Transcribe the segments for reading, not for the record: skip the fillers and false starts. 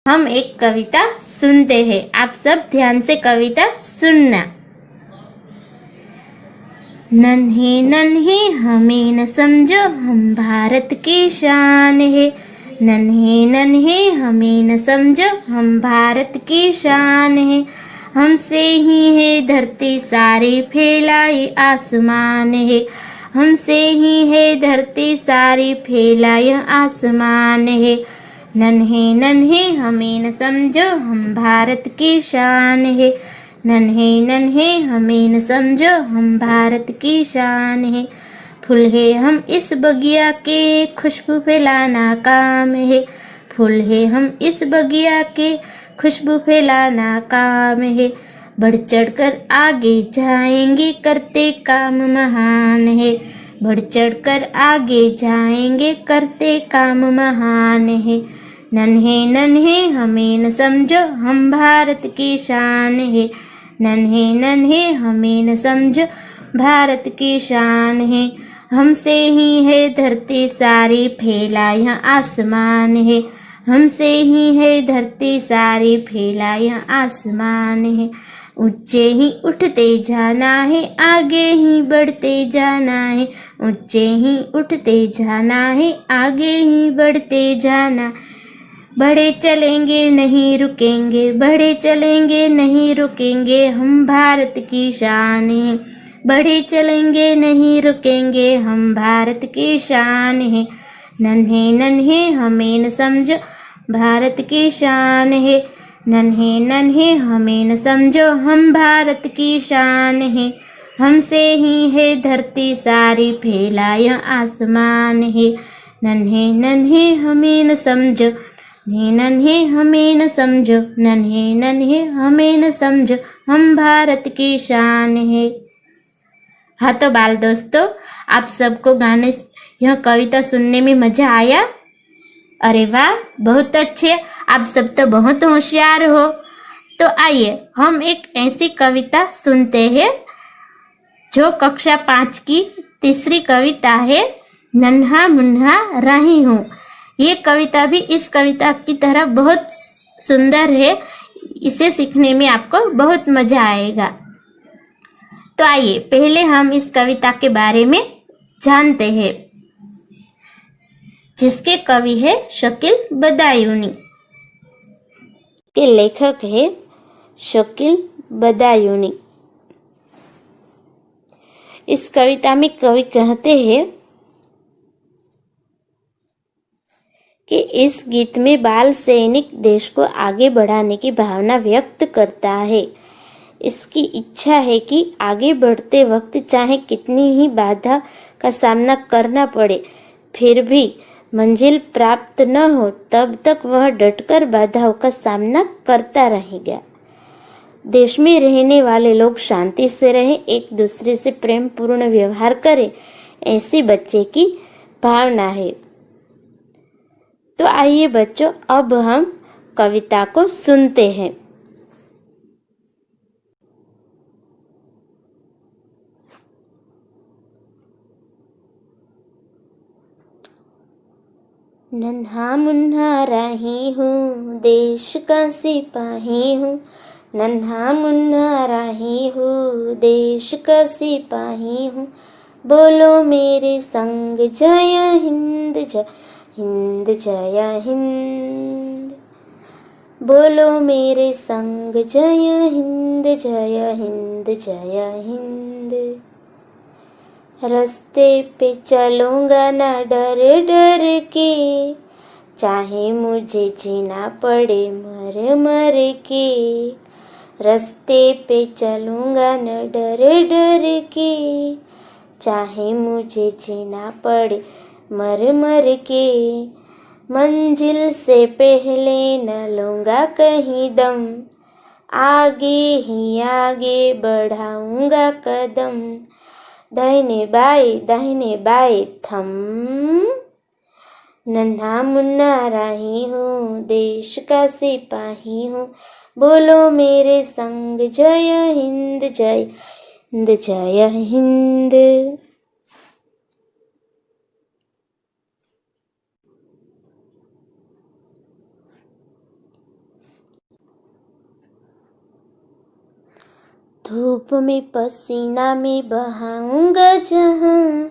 हम एक कविता सुनते हैं। आप सब ध्यान से कविता सुनना। नन्हे नन्हे हमें न समझो, हम भारत की शान है। नन्हे नन्हे हमें न समझो, हम भारत की शान है। हमसे ही है धरती सारी फैलाई आसमान है। हमसे ही है धरती सारी फैलाई आसमान है। नन्हे नन्हे हमें न समझो, हम भारत की शान है। नन्हे नन्हे हमें न समझो, हम भारत की शान है। फूल है हम इस बगिया के, खुशबू फैलाना काम है। फूल है हम इस बगिया के, खुशबू फैलाना काम है। बढ़ चढ़ कर आगे जाएंगे, करते काम महान है। बढ़ चढ़ कर आगे जाएंगे, करते काम महान है। नन्हे नन्हे हमें न समझो, हम भारत की शान है। नन्हे नन्हे हमें न समझो, भारत की शान है। हमसे ही है धरती सारी फैला यहाँ आसमान है। हमसे ही है धरती सारी फैला यहाँ आसमान है। ऊंचे ही उठते जाना है, आगे ही बढ़ते जाना है। ऊंचे ही उठते जाना है, आगे ही बढ़ते जाना। बढ़े चलेंगे नहीं रुकेंगे, बढ़े चलेंगे नहीं रुकेंगे, हम भारत की शान है। बढ़े चलेंगे नहीं रुकेंगे, हम भारत की शान है। नन्हे नन्हे हमें न समझो, भारत की शान है। नन्हे नन्हे हमें न समझो, हम भारत की शान है। हमसे ही है धरती सारी फैला यह आसमान है। नन्हे नन्हे हमें न समझो, नन्हे नन्हे हमें न समझो, नन्हे नन्हे हमें न समझो, हम भारत की शान है। हाँ तो बाल दोस्तों, आप सबको गाने यह कविता सुनने में मजा आया? अरे वाह, बहुत अच्छे, आप सब तो बहुत होशियार हो। तो आइए हम एक ऐसी कविता सुनते हैं जो कक्षा 5 की तीसरी कविता है, नन्हा मुन्हा राही हूँ। ये कविता भी इस कविता की तरह बहुत सुंदर है। इसे सीखने में आपको बहुत मजा आएगा। तो आइए पहले हम इस कविता के बारे में जानते हैं, जिसके कवि है शकील बदायूनी। के लेखक है शकील बदायूनी। इस कविता में कवि कहते हैं कि इस गीत में बाल सैनिक देश को आगे बढ़ाने की भावना व्यक्त करता है। इसकी इच्छा है कि आगे बढ़ते वक्त चाहे कितनी ही बाधा का सामना करना पड़े, फिर भी मंजिल प्राप्त न हो तब तक वह डटकर बाधाओं का सामना करता रहेगा। देश में रहने वाले लोग शांति से रहें, एक दूसरे से प्रेम पूर्ण व्यवहार करें, ऐसी बच्चे की भावना है। तो आइए बच्चों, अब हम कविता को सुनते हैं। नन्हा मुन्हा राही हूँ, देश का सिपाही हूँ। नन्हा मुन्ना राही हूँ, देश का सिपाही हूँ। बोलो मेरे संग जय हिंद, जय हिंद, जय हिंद। बोलो मेरे संग जय हिंद, जय हिंद, जय हिंद। रास्ते पे चलूँगा ना डर डर के, चाहे मुझे जीना पड़े मर मर के। रास्ते पे चलूँगा न डर डर के, चाहे मुझे जीना पड़े मर मर के। मंजिल से पहले न लूँगा कहीं दम, आगे ही आगे बढ़ाऊँगा कदम। दाहिने बाएं थम, नन्हा मुन्ना राही हूँ, देश का सिपाही हूँ। बोलो मेरे संग जय हिंद, जय हिंद, जय हिंद। धूप में पसीना में बहाऊंगा जहाँ,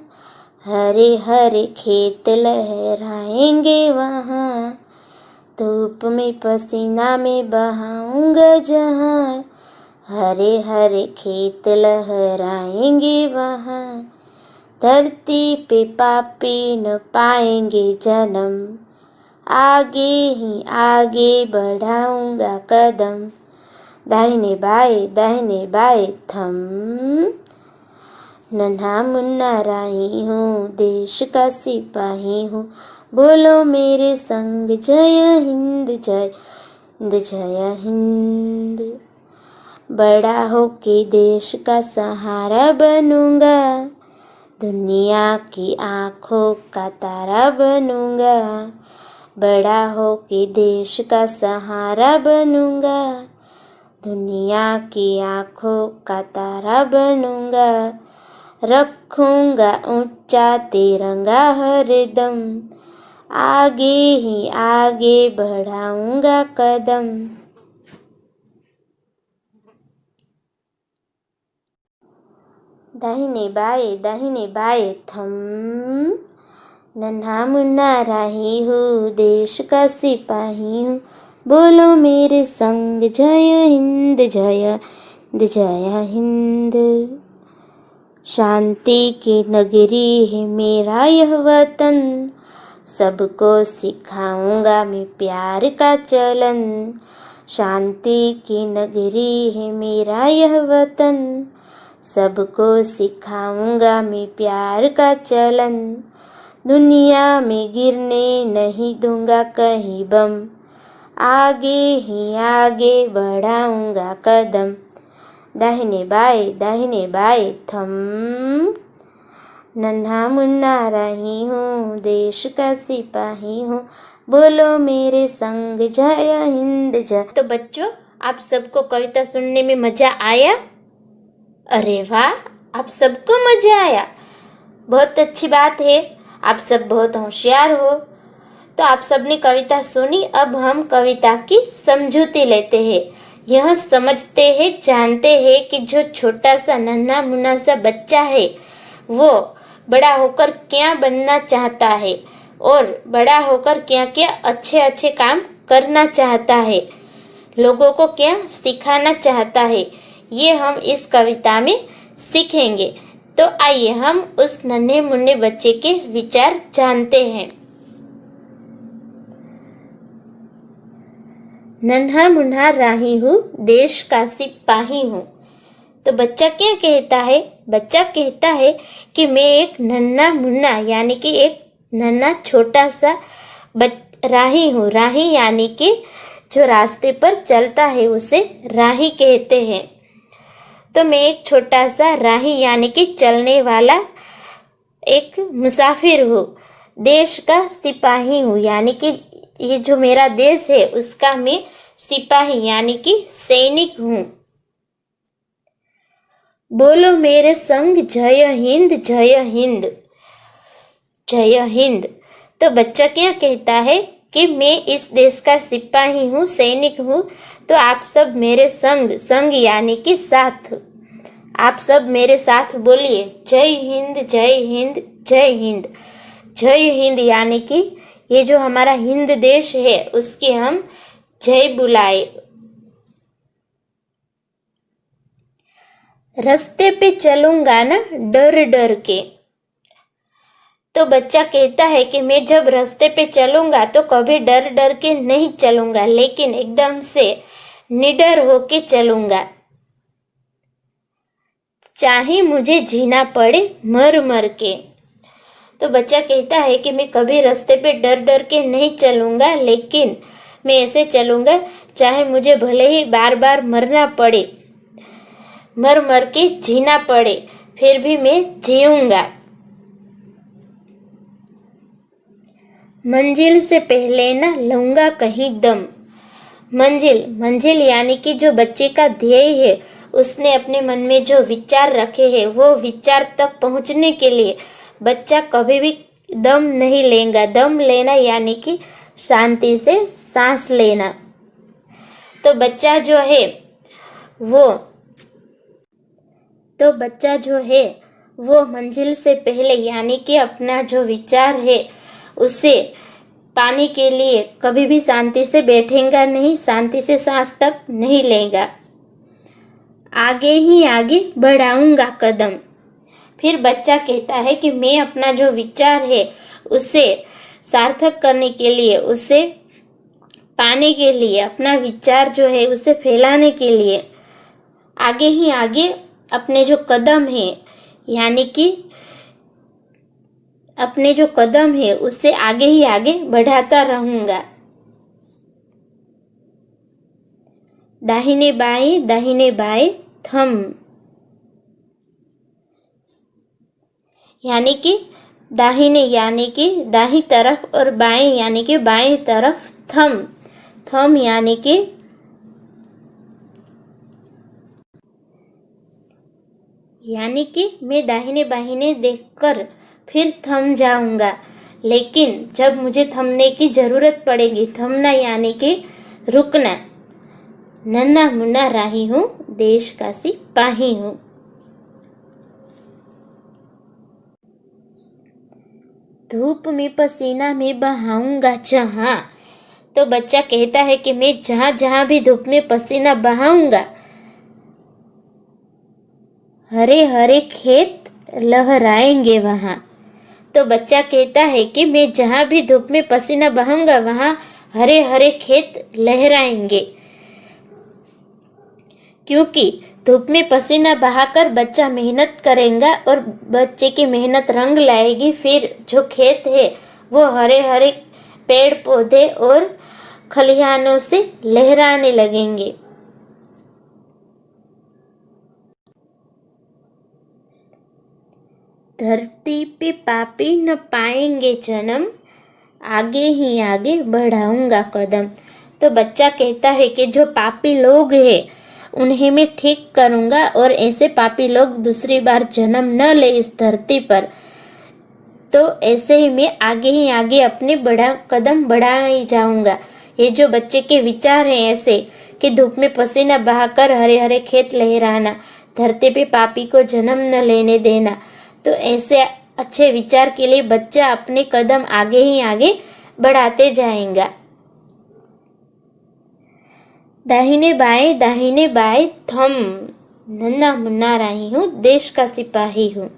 हरे हरे खेत लहराएंगे वहाँ। धूप में पसीना में बहाऊंगा जहाँ, हरे हरे खेत लहराएंगे वहाँ। धरती पे पापी न पाएंगे जन्म, आगे ही आगे बढ़ाऊंगा कदम। दाहिने बाएं थम, नन्हा मुन्ना राही हूँ, देश का सिपाही हूँ। बोलो मेरे संग जय हिंद जय हिंद जय हिंद। बड़ा होके देश का सहारा बनूंगा, दुनिया की आँखों का तारा बनूंगा। बड़ा होके देश का सहारा बनूंगा, दुनिया की आँखों का तारा बनूंगा। रखूंगा ऊंचा तिरंगा हरदम, आगे ही आगे बढ़ाऊंगा कदम। दाहिने बाएं थम, नन्हा मुन्ना राही हूँ, देश का सिपाही हूँ। बोलो मेरे संग जय हिंद जय हिंद जय हिंद। शांति की नगरी है मेरा यह वतन, सबको सिखाऊंगा मैं प्यार का चलन। शांति की नगरी है मेरा यह वतन, सबको सिखाऊंगा मैं प्यार का चलन। दुनिया में गिरने नहीं दूंगा कहीं बम, आगे ही आगे बढ़ाऊंगा कदम। दाहिने बाएं थम, नन्हा मुन्ना राही हूँ, देश का सिपाही हूँ। बोलो मेरे संग जय हिंद जय। तो बच्चों, आप सबको कविता सुनने में मजा आया? अरे वाह, आप सबको मजा आया, बहुत अच्छी बात है। आप सब बहुत होशियार हो। तो आप सबने कविता सुनी, अब हम कविता की समझूती लेते हैं। यह समझते हैं, जानते हैं कि जो छोटा सा नन्हा मुन्ना सा बच्चा है वो बड़ा होकर क्या बनना चाहता है और बड़ा होकर क्या क्या अच्छे अच्छे काम करना चाहता है, लोगों को क्या सिखाना चाहता है, ये हम इस कविता में सीखेंगे। तो आइए हम उस नन्हे मुन्ने बच्चे के विचार जानते हैं। नन्हा मुन्ना राही हूँ, देश का सिपाही हूँ। तो बच्चा क्या कहता है? बच्चा कहता है कि मैं एक नन्हा मुन्ना यानी कि एक नन्हा छोटा सा राही हूँ। राही यानी कि जो रास्ते पर चलता है उसे राही कहते हैं। तो मैं एक छोटा सा राही यानी कि चलने वाला एक मुसाफिर हूँ। देश का सिपाही हूँ यानी कि ये जो मेरा देश है उसका मैं सिपाही यानी कि सैनिक हूँ। बोलो मेरे संग जय हिंद जय हिंद जय हिंद। तो बच्चा क्या कहता है कि मैं इस देश का सिपाही हूँ, सैनिक हूँ। तो आप सब मेरे संग यानी कि साथ, आप सब मेरे साथ बोलिए जय हिंद जय हिंद जय हिंद। जय हिंद यानी कि ये जो हमारा हिंद देश है उसके हम जय बुलाए। रास्ते पे चलूंगा ना डर डर के। तो बच्चा कहता है कि मैं जब रास्ते पे चलूंगा तो कभी डर डर के नहीं चलूंगा, लेकिन एकदम से निडर होके चलूंगा। चाहे मुझे जीना पड़े मर मर के। तो बच्चा कहता है कि मैं कभी रास्ते पे डर डर के नहीं चलूंगा, लेकिन मैं ऐसे चलूंगा चाहे मुझे भले ही बार बार मरना पड़े, मर मर के जीना पड़े, फिर भी मैं जीऊंगा। मंजिल से पहले न लूंगा कहीं दम। मंजिल यानी कि जो बच्चे का ध्येय है, उसने अपने मन में जो विचार रखे हैं वो विचार तक पहुंचने के लिए बच्चा कभी भी दम नहीं लेगा। दम लेना यानी कि शांति से सांस लेना। तो बच्चा जो है वो तो बच्चा जो है वो मंजिल से पहले यानी कि अपना जो विचार है उसे पाने के लिए कभी भी शांति से बैठेगा नहीं, शांति से सांस तक नहीं लेगा, आगे ही आगे बढ़ाऊंगा कदम। फिर बच्चा कहता है कि मैं अपना जो विचार है उसे सार्थक करने के लिए, उसे पाने के लिए, अपना विचार जो है उसे फैलाने के लिए आगे ही आगे अपने जो कदम है यानी कि अपने जो कदम है उससे आगे ही आगे बढ़ाता रहूंगा। दाहिने बाएं थम, यानी कि दाहिने यानी कि दाहिनी तरफ और बाएं यानी कि बाएं तरफ थम, थम यानी कि मैं दाहिने बाहिने देखकर फिर थम जाऊंगा, लेकिन जब मुझे थमने की जरूरत पड़ेगी, थमना यानी कि रुकना। नन्हा मुन्ना राही हूँ, देश का सिपाही हूँ। धूप में पसीना में बहाऊंगा जहां, तो बच्चा कहता है कि मैं जहां जहां भी धूप में पसीना बहाऊंगा, हरे हरे खेत लहराएंगे वहां। तो बच्चा कहता है कि मैं जहां भी धूप में पसीना बहाऊंगा वहां हरे हरे खेत लहराएंगे, क्योंकि धूप में पसीना बहाकर बच्चा मेहनत करेगा और बच्चे की मेहनत रंग लाएगी। फिर जो खेत है वो हरे हरे पेड़ पौधे और खलिहानों से लहराने लगेंगे। धरती पे पापी न पाएंगे जन्म, आगे ही आगे बढ़ाऊंगा कदम। तो बच्चा कहता है कि जो पापी लोग हैं उन्हें मैं ठीक करूंगा और ऐसे पापी लोग दूसरी बार जन्म न ले इस धरती पर। तो ऐसे ही मैं आगे ही आगे अपने बड़ा कदम बढ़ाने जाऊंगा। ये जो बच्चे के विचार हैं ऐसे कि धूप में पसीना बहाकर हरे हरे खेत लहराना, धरती पे पापी को जन्म न लेने देना, तो ऐसे अच्छे विचार के लिए बच्चा अपने कदम आगे ही आगे बढ़ाते जाएगा। दाहिने बाएं थम, नन्हा मुन्ना राही हूँ, देश का सिपाही हूँ।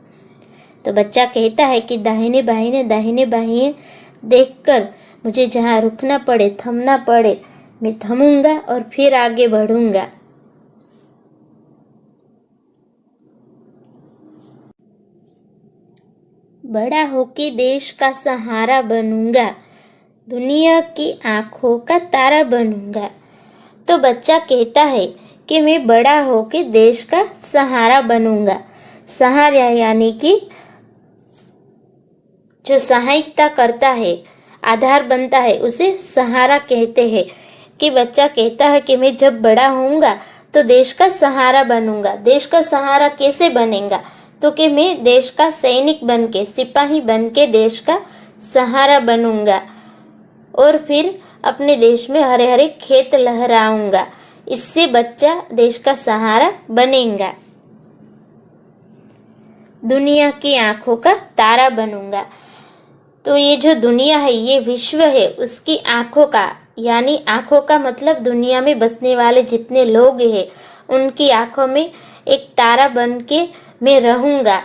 तो बच्चा कहता है कि दाहिने बाहिने देखकर मुझे जहाँ रुकना पड़े, थमना पड़े, मैं थमूंगा और फिर आगे बढ़ूंगा। बड़ा होके देश का सहारा बनूंगा, दुनिया की आंखों का तारा बनूंगा। तो बच्चा कहता है कि मैं बड़ा होके देश का सहारा बनूंगा। सहारा यानी कि जो सहायता करता है, आधार बनता है, उसे सहारा कहते हैं। कि बच्चा कहता है कि मैं जब बड़ा होऊंगा तो देश का सहारा बनूंगा। देश का सहारा कैसे बनेगा? तो कि मैं देश का सैनिक बनके, सिपाही बनके देश का सहारा बनूंगा और फिर अपने देश में हरे हरे खेत लहराऊंगा। इससे बच्चा देश का सहारा बनेगा। दुनिया की आंखों का तारा बनूंगा। तो ये जो दुनिया है, ये विश्व है, उसकी आंखों का, यानी आंखों का मतलब दुनिया में बसने वाले जितने लोग हैं उनकी आंखों में एक तारा बन के मैं रहूंगा।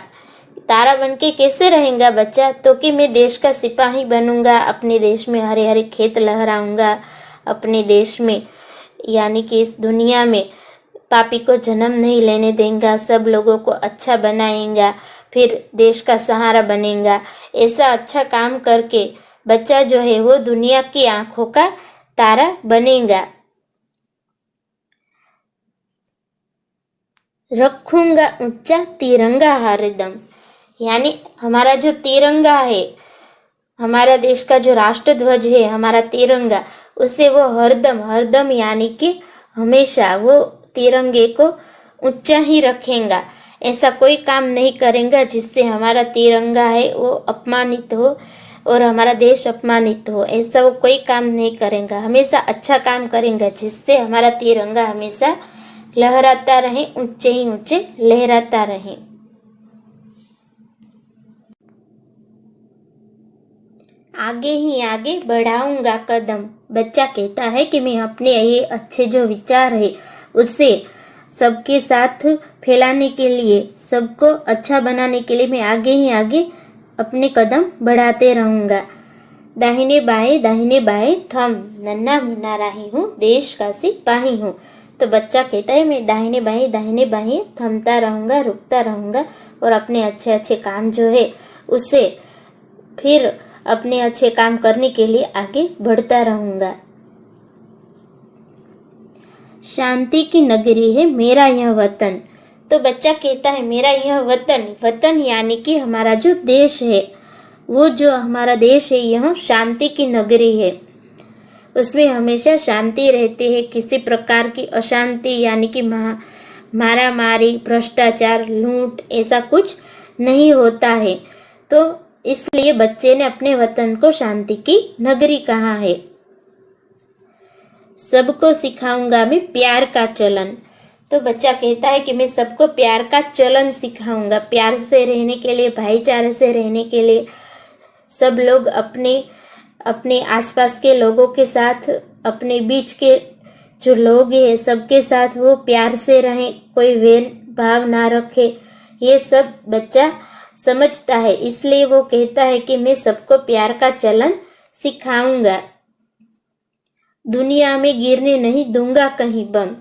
तारा बन के कैसे रहेगा बच्चा? तो कि मैं देश का सिपाही बनूंगा, अपने देश में हरे हरे खेत लहराऊंगा, अपने देश में यानी कि इस दुनिया में पापी को जन्म नहीं लेने देगा, सब लोगों को अच्छा बनाएगा, फिर देश का सहारा बनेगा। ऐसा अच्छा काम करके बच्चा जो है वो दुनिया की आंखों का तारा बनेगा। रखूंगा ऊंचा तिरंगा हरदम, यानी हमारा जो तिरंगा है, हमारा देश का जो राष्ट्र ध्वज है, हमारा तिरंगा, उससे वो हरदम यानी कि हमेशा वो तिरंगे को ऊंचा ही रखेगा। ऐसा कोई काम नहीं करेगा जिससे हमारा तिरंगा है वो अपमानित हो और हमारा देश अपमानित हो। ऐसा वो कोई काम नहीं करेगा। हमेशा अच्छा काम करेगा जिससे हमारा तिरंगा हमेशा लहराता रहे, ऊंचे ही ऊंचे लहराता रहे। आगे ही आगे बढ़ाऊंगा कदम। बच्चा कहता है कि मैं अपने ये अच्छे जो विचार है उससे सबके साथ फैलाने के लिए, सबको अच्छा बनाने के लिए मैं आगे ही आगे अपने कदम बढ़ाते रहूंगा। दाहिने बाएं थम, नन्हा मुन्ना राही हूँ, देश का सिपाही हूँ। तो बच्चा कहता है मैं दाहिने बाएं थमता रहूंगा, रुकता रहूंगा और अपने अच्छे अच्छे काम जो है उससे फिर अपने अच्छे काम करने के लिए आगे बढ़ता रहूंगा। शांति की नगरी है मेरा यह वतन। तो बच्चा कहता है मेरा यह वतन, वतन यानी कि हमारा जो देश है, वो जो हमारा देश है यह शांति की नगरी है। उसमें हमेशा शांति रहती है, किसी प्रकार की अशांति यानी कि मारा मारी, भ्रष्टाचार, लूट ऐसा कुछ नहीं होता है। तो इसलिए बच्चे ने अपने वतन को शांति की नगरी कहा है। सबको सिखाऊंगा मैं प्यार का चलन। तो बच्चा कहता है कि मैं सबको प्यार का चलन सिखाऊंगा, प्यार से रहने के लिए, भाईचारे से रहने के लिए, सब लोग अपने अपने आसपास के लोगों के साथ, अपने बीच के जो लोग हैं सबके साथ वो प्यार से रहें, कोई वेर भाव ना रखे, ये सब बच्चा समझता है। इसलिए वो कहता है कि मैं सबको प्यार का चलन सिखाऊंगा। दुनिया में गिरने नहीं दूंगा कहीं बम।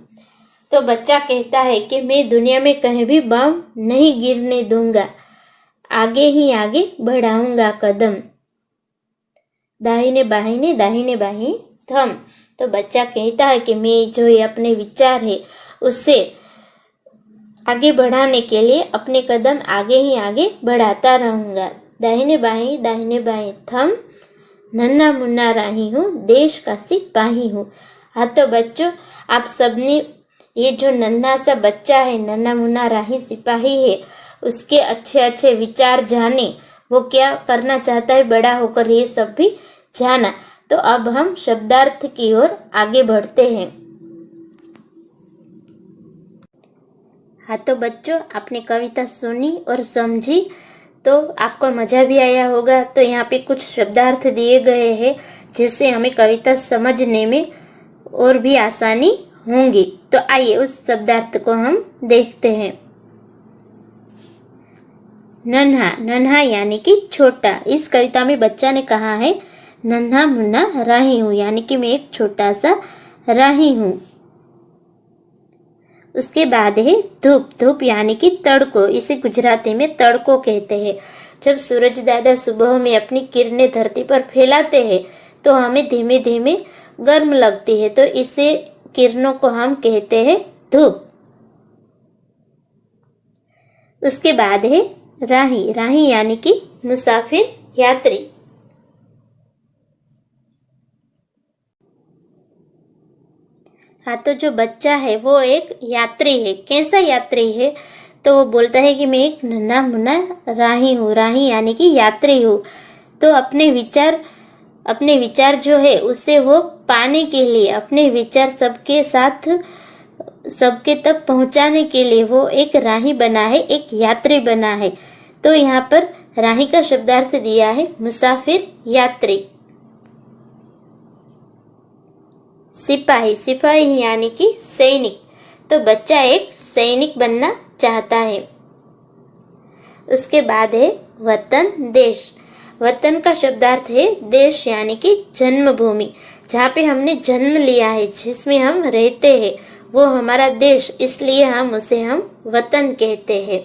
तो बच्चा कहता है कि मैं दुनिया में कहीं भी बम नहीं गिरने दूंगा, आगे ही आगे बढ़ाऊंगा कदम। दाहिने बाएं थम। तो बच्चा कहता है कि मैं जो ये अपने विचार है उससे आगे बढ़ाने के लिए अपने कदम आगे ही आगे बढ़ाता रहूंगा। दाहिने बाएं थम, नन्हा मुन्ना राही हूँ, देश का सिपाही हूँ। हाँ तो बच्चों, आप सबने ये जो नन्हा सा बच्चा है, नन्हा मुन्ना राही सिपाही है, उसके अच्छे अच्छे विचार जाने, वो क्या करना चाहता है बड़ा होकर, ये सब भी जाना। तो अब हम शब्दार्थ की ओर आगे बढ़ते हैं। हाँ तो बच्चों, आपने कविता सुनी और समझी तो आपको मजा भी आया होगा। तो यहाँ पे कुछ शब्दार्थ दिए गए हैं जिससे हमें कविता समझने में और भी आसानी होंगी। तो आइए उस शब्दार्थ को हम देखते हैं। नन्हा यानी कि छोटा। इस कविता में बच्चा ने कहा है नन्हा मुन्ना राही हूँ, यानी कि मैं एक छोटा सा राही हूँ। उसके बाद है धूप यानी कि तड़को। इसे गुजराती में तड़को कहते हैं। जब सूरज दादा सुबह में अपनी किरणें धरती पर फैलाते हैं तो हमें धीमे धीमे गर्म लगती है, तो इसे किरणों को हम कहते हैं धूप। उसके बाद है राही यानी कि मुसाफिर, यात्री। हाँ तो जो बच्चा है वो एक यात्री है। कैसा यात्री है? तो वो बोलता है कि मैं एक नन्हा मुन्ना राही हूँ। राही यानी कि यात्री हूँ। तो अपने विचार जो है उससे वो पाने के लिए, अपने विचार सबके साथ, सबके तक पहुंचाने के लिए वो एक राही बना है, एक यात्री बना है। तो यहाँ पर राही का शब्दार्थ दिया है मुसाफिर, यात्री। सिपाही यानी कि सैनिक। तो बच्चा एक सैनिक बनना चाहता है। उसके बाद है वतन, देश। वतन का शब्दार्थ है देश यानी कि जन्मभूमि, जहाँ पे हमने जन्म लिया है, जिसमें हम रहते हैं, वो हमारा देश, इसलिए हम वतन कहते हैं।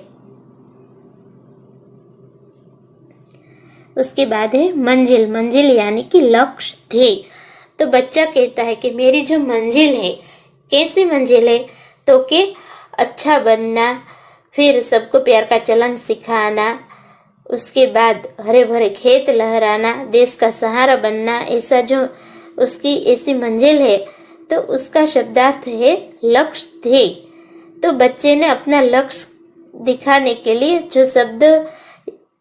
उसके बाद है मंजिल यानी कि लक्ष्य, ध्येय। तो बच्चा कहता है कि मेरी जो मंजिल है, कैसी मंजिल है? तो कि अच्छा बनना, फिर सबको प्यार का चलन सिखाना, उसके बाद हरे भरे खेत लहराना, देश का सहारा बनना, ऐसा जो उसकी ऐसी मंजिल है, तो उसका शब्दार्थ है लक्ष्य, ध्येय। तो बच्चे ने अपना लक्ष्य दिखाने के लिए जो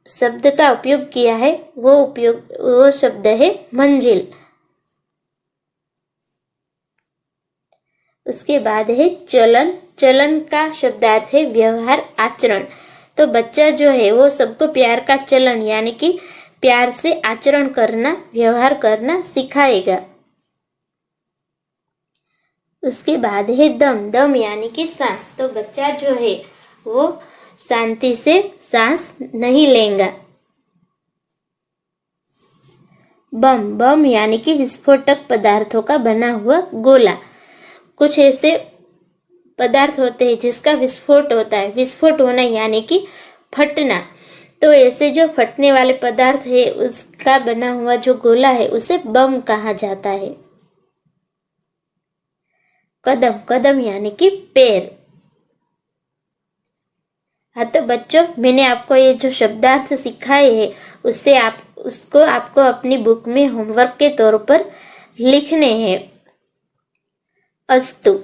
शब्द का उपयोग किया है, वो शब्द है मंजिल। उसके बाद है चलन। चलन का शब्दार्थ है व्यवहार, आचरण। तो बच्चा जो है वो सबको प्यार का चलन यानी कि प्यार से आचरण करना, व्यवहार करना सिखाएगा। उसके बाद है दम। दम यानी कि सांस। तो बच्चा जो है वो शांति से सांस नहीं लेगा। बम। बम यानी कि विस्फोटक पदार्थों का बना हुआ गोला। कुछ ऐसे पदार्थ होते हैं जिसका विस्फोट होता है। विस्फोट होना यानी कि फटना। तो ऐसे जो फटने वाले पदार्थ है उसका बना हुआ जो गोला है उसे बम कहा जाता है। कदम। कदम यानी कि पैर। हाँ तो बच्चों, मैंने आपको ये जो शब्दार्थ सिखाए हैं उससे आपको अपनी बुक में होमवर्क के तौर पर लिखने हैं। अस्तु।